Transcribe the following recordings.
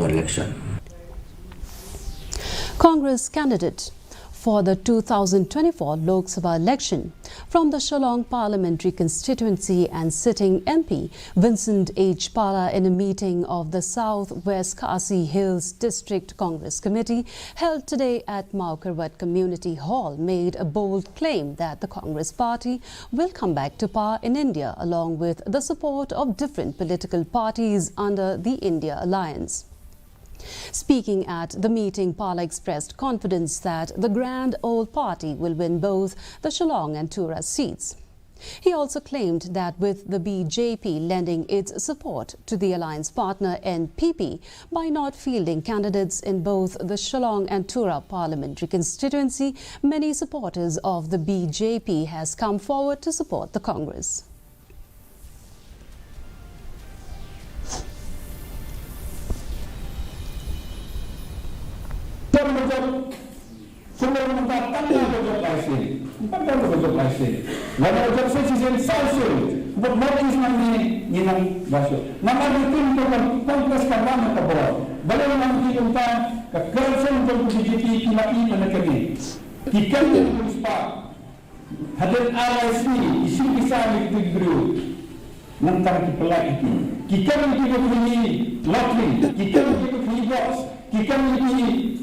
to election. Congress candidate for the 2024 Lok Sabha election from the Shillong Parliamentary Constituency and sitting MP Vincent H. Pala, in a meeting of the South West Khasi Hills District Congress Committee held today at Maukarwat Community Hall, made a bold claim that the Congress party will come back to power in India along with the support of different political parties under the India Alliance. Speaking at the meeting, Pala expressed confidence that the Grand Old Party will win both the Shillong and Tura seats. He also claimed that with the BJP lending its support to the alliance partner NPP by not fielding candidates in both the Shillong and Tura parliamentary constituency, many supporters of the BJP has come forward to support the Congress.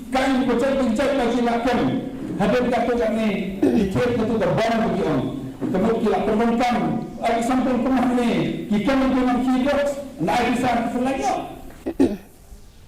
Kain pecah lagi lakukan hadir kata kami dikir itu terbang bagi orang kemudian kita perlukan sampai pernah ni kita mempunyai keyboard naik besar lagi